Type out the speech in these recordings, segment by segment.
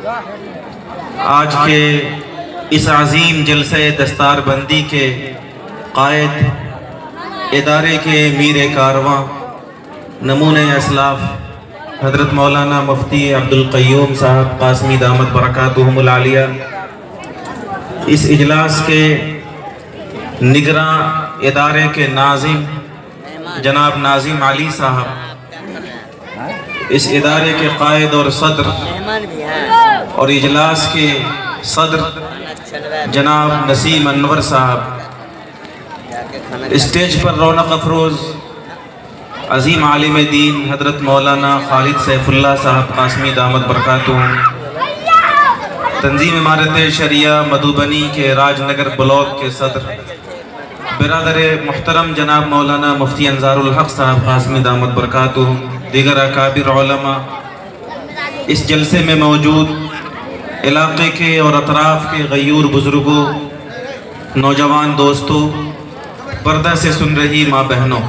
آج کے اس عظیم جلسہ دستار بندی کے قائد، ادارے کے میر کارواں، نمونۂ اسلاف حضرت مولانا مفتی عبدالقیوم صاحب قاسمی دامت برکاتہم العالیہ، اس اجلاس کے نگراں ادارے کے ناظم جناب ناظم علی صاحب، اس ادارے کے قائد اور صدر اور اجلاس کے صدر جناب نسیم انور صاحب، اسٹیج پر رونق افروز عظیم عالم دین حضرت مولانا خالد سیف اللہ صاحب قاسمی دامت برکاتہم، تنظیم امارت شریعہ مدھوبنی کے راج نگر بلاک کے صدر برادر محترم جناب مولانا مفتی انظار الحق صاحب قاسمی دامت برکاتہم، دیگر اکابر علماء، اس جلسے میں موجود علاقے کے اور اطراف کے غیور بزرگوں، نوجوان دوستوں، پردہ سے سن رہی ماں بہنوں،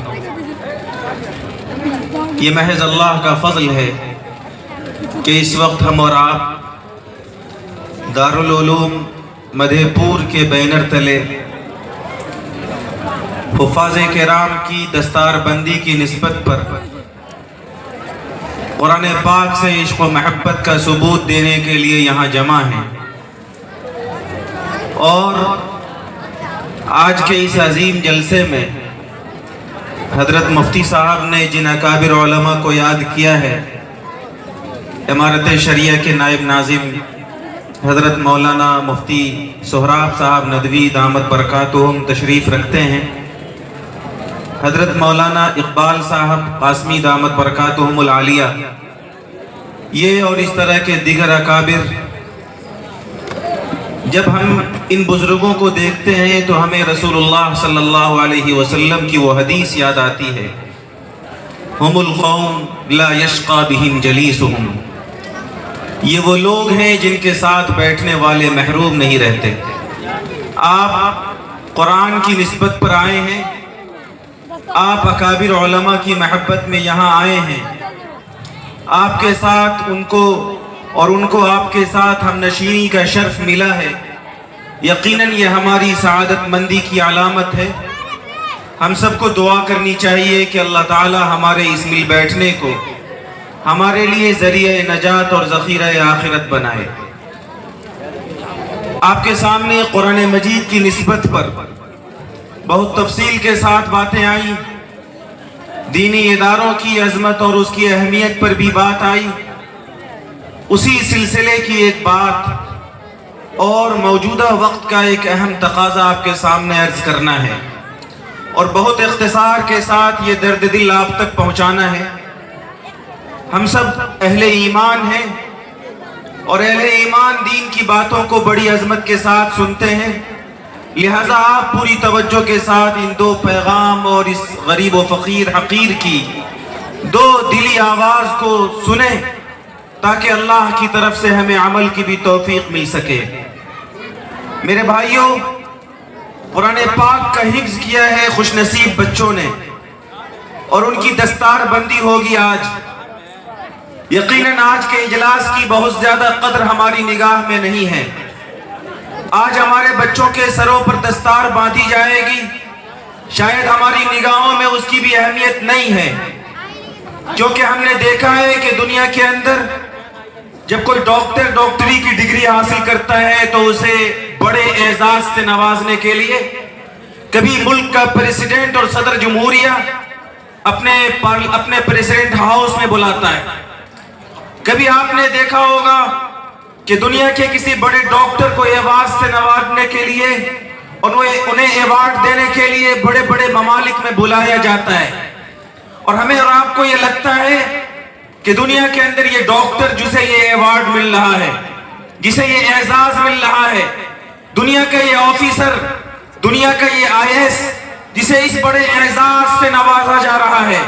یہ محض اللہ کا فضل ہے کہ اس وقت ہم اور آپ دارالعلوم مدھے پور کے بینر تلے حفاظ کرام کی دستار بندی کی نسبت پر قرآن پاک سے عشق و محبت کا ثبوت دینے کے لیے یہاں جمع ہیں، اور آج کے اس عظیم جلسے میں حضرت مفتی صاحب نے جن اکابر علماء کو یاد کیا ہے، امارت شریعہ کے نائب ناظم حضرت مولانا مفتی سہراب صاحب ندوی دامت برکاتہم تشریف رکھتے ہیں، حضرت مولانا اقبال صاحب قاسمی دامت برکاتہم العالیہ، یہ اور اس طرح کے دیگر اکابر، جب ہم ان بزرگوں کو دیکھتے ہیں تو ہمیں رسول اللہ صلی اللہ علیہ وسلم کی وہ حدیث یاد آتی ہے، ہم القوم لا یشقی بہم جلیسہم، یہ وہ لوگ ہیں جن کے ساتھ بیٹھنے والے محروم نہیں رہتے۔ آپ قرآن کی نسبت پر آئے ہیں، آپ اکابر علماء کی محبت میں یہاں آئے ہیں، آپ کے ساتھ ان کو آپ کے ساتھ ہم نشینی کا شرف ملا ہے، یقیناً یہ ہماری سعادت مندی کی علامت ہے۔ ہم سب کو دعا کرنی چاہیے کہ اللہ تعالی ہمارے اس مل بیٹھنے کو ہمارے لیے ذریعہ نجات اور ذخیرہ آخرت بنائے۔ آپ کے سامنے قرآن مجید کی نسبت پر بہت تفصیل کے ساتھ باتیں آئیں، دینی اداروں کی عظمت اور اس کی اہمیت پر بھی بات آئی، اسی سلسلے کی ایک بات اور موجودہ وقت کا ایک اہم تقاضا آپ کے سامنے عرض کرنا ہے، اور بہت اختصار کے ساتھ یہ درد دل آپ تک پہنچانا ہے۔ ہم سب اہل ایمان ہیں، اور اہل ایمان دین کی باتوں کو بڑی عظمت کے ساتھ سنتے ہیں، لہذا آپ پوری توجہ کے ساتھ ان دو پیغام اور اس غریب و فقیر حقیر کی دو دلی آواز کو سنیں، تاکہ اللہ کی طرف سے ہمیں عمل کی بھی توفیق مل سکے۔ میرے بھائیوں، قرآن پاک کا حفظ کیا ہے خوش نصیب بچوں نے، اور ان کی دستار بندی ہوگی آج۔ یقیناً آج کے اجلاس کی بہت زیادہ قدر ہماری نگاہ میں نہیں ہے۔ آج ہمارے بچوں کے سروں پر دستار باندھی جائے گی، شاید ہماری نگاہوں میں اس کی بھی اہمیت نہیں ہے، کیونکہ ہم نے دیکھا ہے کہ دنیا کے اندر جب کوئی ڈاکٹری کی ڈگری حاصل کرتا ہے تو اسے بڑے اعزاز سے نوازنے کے لیے کبھی ملک کا پریزیڈنٹ اور صدر جمہوریہ اپنے پریزیڈنٹ ہاؤس میں بلاتا ہے، کبھی آپ نے دیکھا ہوگا کہ دنیا کے کسی بڑے ڈاکٹر کو ایوارڈ سے نوازنے کے لیے، انہیں ایوارڈ دینے کے لیے بڑے بڑے ممالک میں بلایا جاتا ہے، اور ہمیں اور آپ کو یہ لگتا ہے کہ دنیا کے اندر یہ ڈاکٹر جسے یہ ایوارڈ مل رہا ہے، جسے یہ اعزاز مل رہا ہے، دنیا کا یہ آفیسر، دنیا کا یہ IAS جسے اس بڑے اعزاز سے نوازا جا رہا ہے،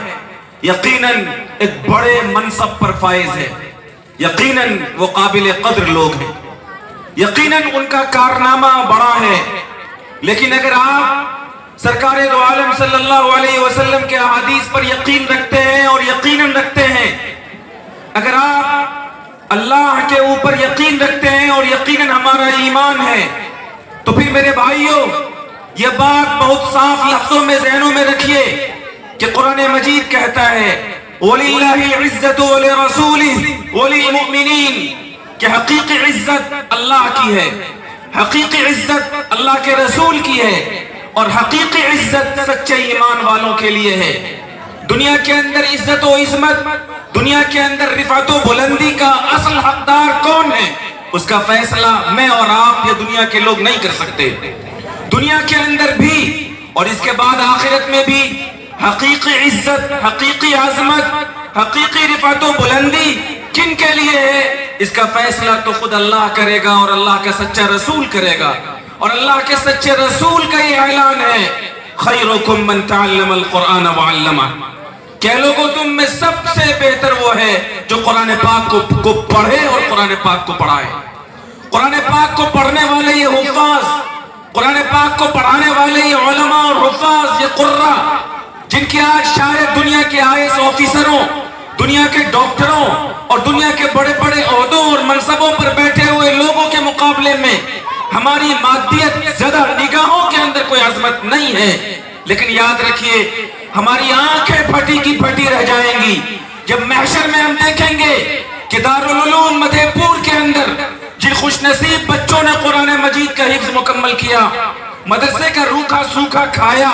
یقیناً ایک بڑے منصب پر فائز ہے، یقیناً وہ قابل قدر لوگ ہیں، یقیناً ان کا کارنامہ بڑا ہے۔ لیکن اگر آپ سرکار دو عالم صلی اللہ علیہ وسلم کے احادیث پر یقین رکھتے ہیں اور یقیناً رکھتے ہیں، اگر آپ اللہ کے اوپر یقین رکھتے ہیں اور یقیناً ہمارا ایمان ہے، تو پھر میرے بھائیوں یہ بات بہت صاف لفظوں میں ذہنوں میں رکھیے کہ قرآن مجید کہتا ہے وَلِلَّهِ الْعِزَّةُ وَلِرَسُولِهِ وَلِلْمُؤْمِنِينَ کہ حقیقی عزت اللہ کی ہے، حقیقی عزت اللہ کے رسول کی ہے، اور حقیقی عزت سچے ایمان والوں کے لیے ہے۔ دنیا کے اندر عزت و عظمت، دنیا کے اندر رفعت و بلندی کا اصل حقدار کون ہے، اس کا فیصلہ میں اور آپ یا دنیا کے لوگ نہیں کر سکتے۔ دنیا کے اندر بھی اور اس کے بعد آخرت میں بھی حقیقی عزت، حقیقی عظمت، حقیقی رفعت و بلندی کن کے لیے ہے، اس کا فیصلہ تو خود اللہ کرے گا اور اللہ کا سچا رسول کرے گا۔ اور اللہ کے سچے رسول کا یہ اعلان ہے خیرکم من تعلم القرآن وعلمہ، کہ لوگوں تم میں سب سے بہتر وہ ہے جو قرآن پاک کو پڑھے اور قرآن پاک کو پڑھائے۔ قرآن پاک کو پڑھنے والے یہ حفاظ، قرآن پاک کو پڑھانے والے یہ علماء اور حفاظ، یہ قرہ، جن کی آج شاید دنیا کے IAS آفیسروں، دنیا کے ڈاکٹروں اور دنیا کے بڑے بڑے عہدوں اور منصبوں پر بیٹھے ہوئے لوگوں کے مقابلے میں ہماری مادیت زدہ نگاہوں کے اندر کوئی عظمت نہیں ہے، لیکن یاد رکھیے ہماری آنکھیں پھٹی کی پھٹی رہ جائیں گی جب محشر میں ہم دیکھیں گے کہ دارالعلوم مدھے پور کے اندر جن خوش نصیب بچوں نے قرآن مجید کا حفظ مکمل کیا، مدرسے کا روکھا سوکھا کھایا،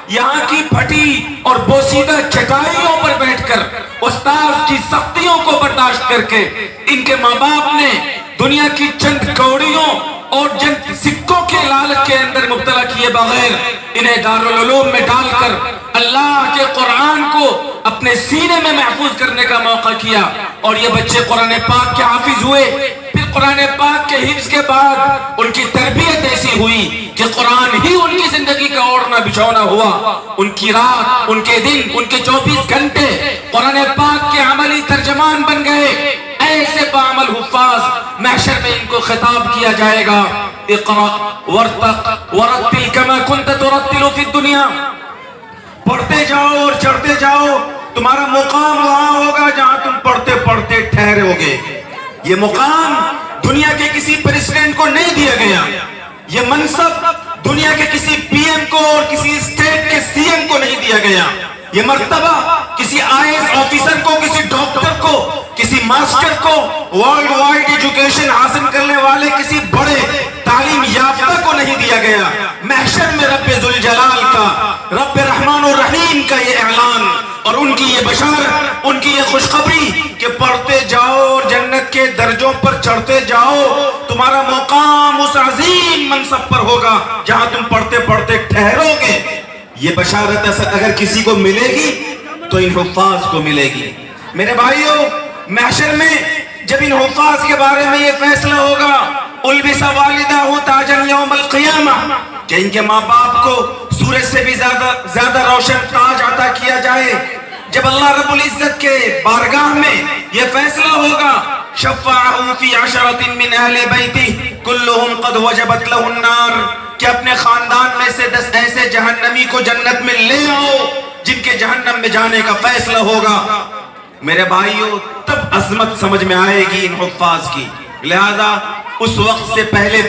یہاں کی پھٹی اور بوسیدہ چٹائیوں پر بیٹھ کر استاذ کی سختیوں کو برداشت کر کے ان کے ماں باپ نے دنیا کی چند کوڑیوں اور چند سکوں کے لالچ کے اندر مبتلا کیے بغیر انہیں دارالعلوم میں ڈال کر اللہ کے قرآن کو اپنے سینے میں محفوظ کرنے کا موقع کیا، اور یہ بچے قرآن پاک کے حافظ ہوئے۔ پھر قرآن پاک کے حفظ کے بعد ان کی تربیت ایسی ہوئی کہ قرآن ہی ان کی زندگی کا اوڑھنا بچھونا ہوا۔ ان کی رات، ان کے دن، ان کے 24 گھنٹے قرآن پاک کے عملی ترجمان بن گئے۔ ایسے بعمل حفاظ محشر میں ان کو خطاب کیا جائے گا اقرأ ورتق ورتل کما کنت ترتل فی الدنیا، پڑھتے جاؤ اور چڑھتے جاؤ، تمہارا مقام وہاں ہوگا جہاں تم پڑھتے پڑھتے ٹھہرے ہوگے۔ یہ مقام دنیا کے کسی پریزیڈنٹ کو نہیں دیا گیا، یہ منصب دنیا کے کسی PM کو اور کسی اسٹیٹ کے CM کو نہیں دیا گیا، یہ مرتبہ کسی IAS آفیسر کو، کسی ڈاکٹر کو، کسی ماسٹر کو، ورلڈ وائڈ ایجوکیشن حاصل کرنے والے کسی بڑے تعلیم یافتہ کو نہیں دیا گیا۔ محشر میں رب ذوالجلال کا، رب رحمان الرحیم کا یہ اعلان اور ان کی یہ بشارت، ان کی یہ خوشخبری کہ پڑھتے جاؤ اور جنت کے درجوں پر چڑھتے جاؤ، تمہارا مقام اس عظیم منصب پر ہوگا جہاں تم پڑھتے پڑھتے ٹھہرو گے۔ یہ بشارت اگر کسی کو ملے گی تو ان حفاظ کو ملے گی۔ میرے بھائیوں، محشر میں جب ان حفاظ کے بارے میں یہ فیصلہ ہوگا البس والدہ تاجن یوم القیامہ کہ ان کے ماں باپ کو سورج سے بھی زیادہ روشن تاج عطا کیا جائے، جب اللہ رب العزت کے بارگاہ میں یہ فیصلہ ہوگا شفعہ فی عشرۃ من اہل بیتہ کلہم قد وجبت لہ النار، کہ اپنے خاندان میں سے 10 ایسے جہنمی کو جنت میں لے آؤ جن کے جہنم میں جانے کا فیصلہ ہوگا۔ میرے بھائیوں، تب عظمت سمجھ میں آئے گی ان حفاظ کی۔ لہذا اس وقت سے پہلے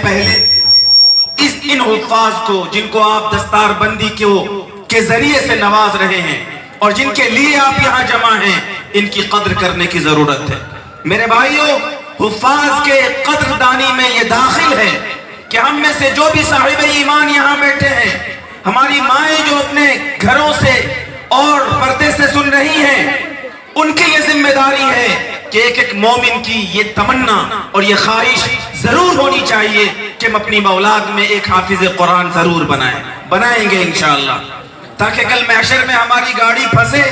ان حفاظ کو جن کو آپ دستار بندی کے ذریعے سے نواز رہے ہیں اور جن کے لیے آپ یہاں جمع ہیں، ان کی قدر کرنے کی ضرورت ہے۔ میرے بھائیوں، حفاظ کے قدر دانی میں یہ داخل ہے کہ ہم میں سے جو بھی صاحب ایمان یہاں بیٹھے ہیں، ہماری مائیں جو اپنے گھروں سے اور پردے سے سن رہی ہیں، ان کی یہ ذمہ داری ہے کہ ایک مومن کی یہ تمنا اور یہ خواہش ضرور ہونی چاہیے کہ ہم اپنی اولاد میں ایک حافظ قرآن ضرور بنائیں گے انشاءاللہ، تاکہ کل محشر میں ہماری گاڑی پھنسے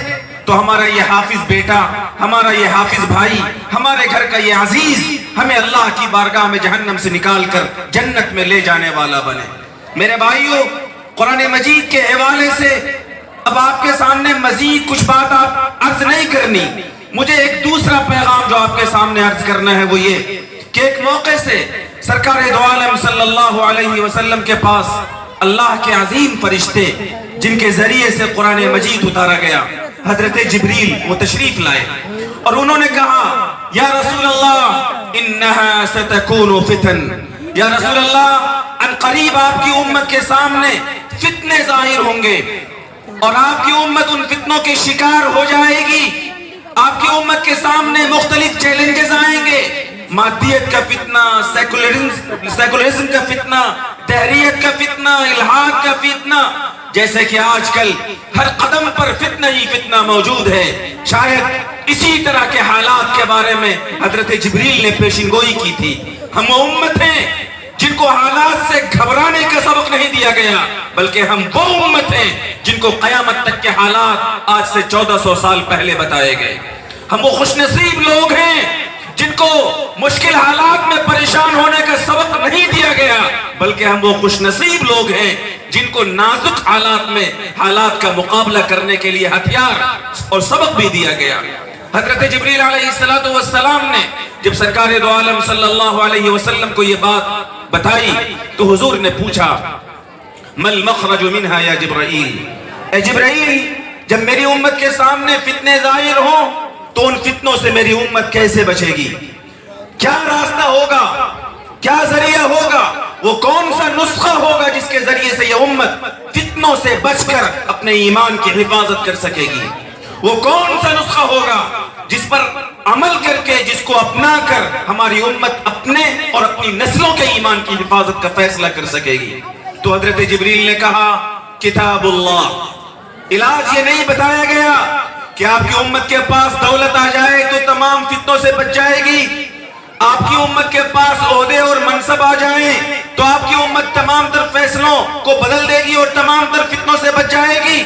تو ہمارا یہ حافظ بیٹا، ہمارا یہ حافظ بھائی، ہمارے گھر کا یہ عزیز ہمیں اللہ کی بارگاہ میں جہنم سے نکال کر جنت میں لے جانے والا بنے۔ میرے بھائیوں، قرآن مجید کے حوالے سے اب آپ کے سامنے مزید کچھ بات آپ عرض نہیں کرنی، مجھے ایک دوسرا پیغام جو آپ کے سامنے عرض کرنا ہے وہ یہ کہ ایک موقع سے سرکار دو عالم صلی اللہ علیہ وسلم کے پاس اللہ کے عظیم فرشتے جن کے ذریعے سے قرآن مجید اتارا گیا، حضرت جبریل وہ تشریف لائے اور انہوں نے کہا یا رسول اللہ انہا ستکون فتن، یا رسول اللہ ان قریب آپ کی امت کے سامنے فتنے ظاہر ہوں گے اور آپ کی امت ان فتنوں کے شکار ہو جائے گی. آپ کی امت کے سامنے مختلف چیلنجز آئیں گے، مادیت کا فتنہ، سیکولرزم کا فتنہ، تحریت کا فتنہ، الحاد کا فتنہ، جیسے کہ آج کل ہر قدم پر فتنہ ہی فتنہ موجود ہے. شاید اسی طرح کے حالات کے بارے میں حضرت جبریل نے پیشن گوئی کی تھی. ہم وہ امت ہیں جن کو حالات سے گھبرانے کا سبق نہیں دیا گیا، بلکہ ہم وہ امت ہیں جن کو قیامت تک کے حالات آج سے 1400 سال پہلے بتائے گئے. ہم وہ خوش نصیب لوگ ہیں جن کو مشکل حالات میں پریشان ہونے کا سبق نہیں دیا گیا، بلکہ ہم وہ خوش نصیب لوگ ہیں جن کو نازک حالات میں حالات کا مقابلہ کرنے کے لیے ہتھیار اور سبق بھی دیا گیا. حضرت جبریل علیہ السلام نے جب سرکار دو عالم صلی اللہ علیہ وسلم کو یہ بات بتائی تو حضور نے پوچھا مل مخرج منہا یا جبرائیل، اے جبرائیل جب میری امت کے سامنے فتنے ظاہر ہوں تو ان فتنوں سے میری امت کیسے بچے گی؟ کیا راستہ ہوگا؟ کیا ذریعہ ہوگا؟ وہ کون سا نسخہ ہوگا جس کے ذریعے سے یہ امت فتنوں سے بچ کر اپنے ایمان کی حفاظت کر سکے گی؟ وہ کون سا نسخہ ہوگا جس پر عمل کر کے، جس کو اپنا کر ہماری امت اپنے اور اپنی نسلوں کے ایمان کی حفاظت کا فیصلہ کر سکے گی؟ تو حضرت جبریل نے کہا کتاب اللہ. علاج یہ نہیں بتایا گیا کہ آپ کی امت کے پاس دولت آ جائے تو تمام فتنوں سے بچ جائے گی، آپ کی امت کے پاس عہدے اور منصب آ جائیں تو آپ کی امت تمام تر فیصلوں کو بدل دے گی اور تمام تر فتنوں سے بچ جائے گی.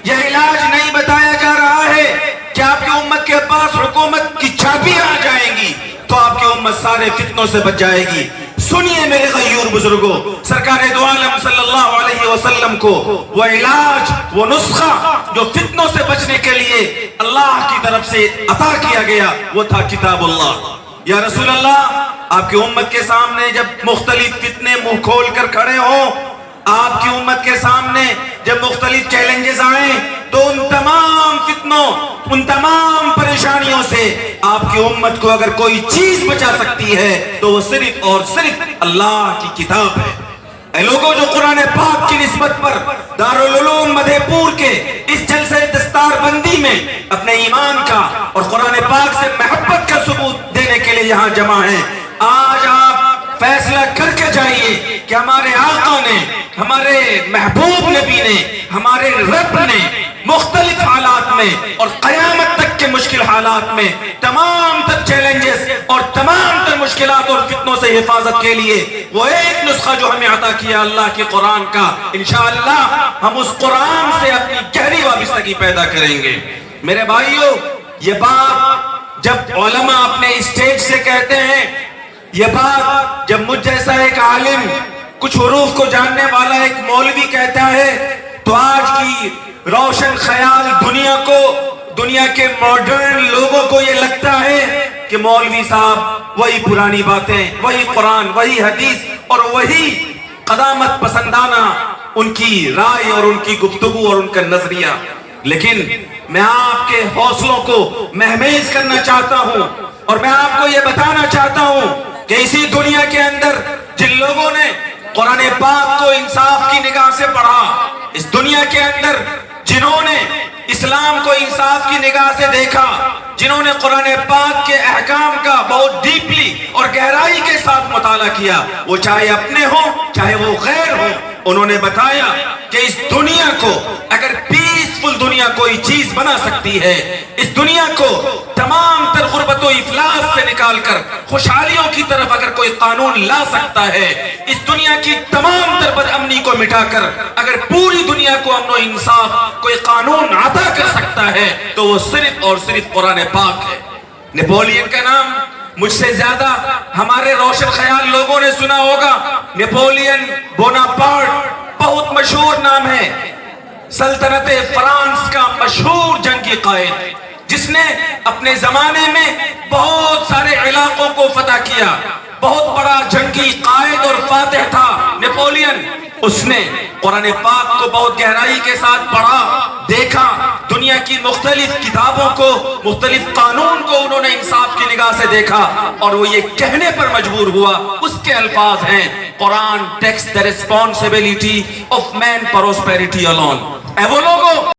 یہ علاج نہیں بتایا جا رہا ہے کہ آپ کی امت کے پاس حکومت کی چابیاں آ جائیں گی تو آپ کی امت سارے فتنوں سے بچ جائے گی. سنیے میرے غیور بزرگوں، سرکار دو عالم صلی اللہ علیہ وسلم کو وہ علاج، وہ نسخہ جو فتنوں سے بچنے کے لیے اللہ کی طرف سے عطا کیا گیا وہ تھا کتاب اللہ. یا رسول اللہ آپ کی امت کے سامنے جب مختلف فتنے منہ کھول کر کھڑے ہوں، آپ کی امت کے سامنے جب مختلف چیلنجز آئیں تو ان تمام فتنوں، ان تمام پریشانیوں سے آپ کی امت کو اگر کوئی چیز بچا سکتی ہے تو وہ صرف اور صرف اللہ کی کتاب ہے. اے لوگوں جو قرآن پاک کی نسبت پر دارالعلوم مدھے پور کے اس جلسے دستار بندی میں اپنے ایمان کا اور قرآن پاک سے محبت کا ثبوت دینے کے لیے یہاں جمع ہیں، آج آپ فیصلہ کر کے جائیے کہ ہمارے آقا نے، ہمارے محبوب نبی نے، ہمارے رب نے مختلف حالات میں اور قیامت تک کے مشکل حالات میں تمام تر چیلنجز اور تمام تر مشکلات اور فتنوں سے حفاظت کے لیے وہ ایک نسخہ جو ہمیں عطا کیا اللہ کے قرآن کا، انشاءاللہ ہم اس قرآن سے اپنی گہری وابستگی پیدا کریں گے. میرے بھائیو، یہ بات جب علماء اپنے اسٹیج سے کہتے ہیں، یہ بات جب مجھ جیسا ایک عالم، کچھ حروف کو جاننے والا ایک مولوی کہتا ہے تو آج کی روشن خیال دنیا کے ماڈرن لوگوں کو یہ لگتا ہے کہ مولوی صاحب وہی پرانی باتیں، وہی قرآن، وہی حدیث اور وہی قدامت پسندانہ ان کی رائے اور ان کی گفتگو اور ان کا نظریہ. لیکن میں آپ کے حوصلوں کو مہمیز کرنا چاہتا ہوں اور میں آپ کو یہ بتانا چاہتا ہوں کہ اسی دنیا کے اندر جن لوگوں نے قرآن پاک کو انصاف کی نگاہ سے پڑھا، اس دنیا کے اندر جنہوں نے اسلام کو انصاف کی نگاہ سے دیکھا، جنہوں نے قرآن پاک کے احکام کا بہت ڈیپلی اور گہرائی کے ساتھ مطالعہ کیا، وہ چاہے اپنے ہوں چاہے وہ غیر ہوں، انہوں نے بتایا کہ اس دنیا کو اگر پیسفل دنیا کوئی چیز بنا سکتی ہے، اس دنیا کو تمام تر غربت و افلاس سے نکال کر خوشحالیوں کی طرف اگر کوئی قانون لا سکتا ہے، اس دنیا کی تمام تر بد امنی کو مٹا کر اگر پوری دنیا کو امن و انصاف کوئی قانون عطا کر سکتا ہے تو وہ صرف اور صرف قرآن پاک ہے. نیپولین کا نام مجھ سے زیادہ ہمارے روشن خیال لوگوں نے سنا ہوگا. نیپولین بوناپارٹ بہت مشہور نام ہے، سلطنت فرانس کا مشہور جنگی قائد جس نے اپنے زمانے میں بہت سارے علاقوں کو فتح کیا، بہت بڑا جنگی قائد اور فاتح تھا نیپولین. اس نے قرآن پاک کو بہت گہرائی کے ساتھ پڑھا، دیکھا، دنیا کی مختلف کتابوں کو، مختلف قانون کو انہوں نے انصاف کی نگاہ سے دیکھا اور وہ یہ کہنے پر مجبور ہوا، اس کے الفاظ ہیں قرآن takes the responsibility of man prosperity alone. اے وہ لوگوں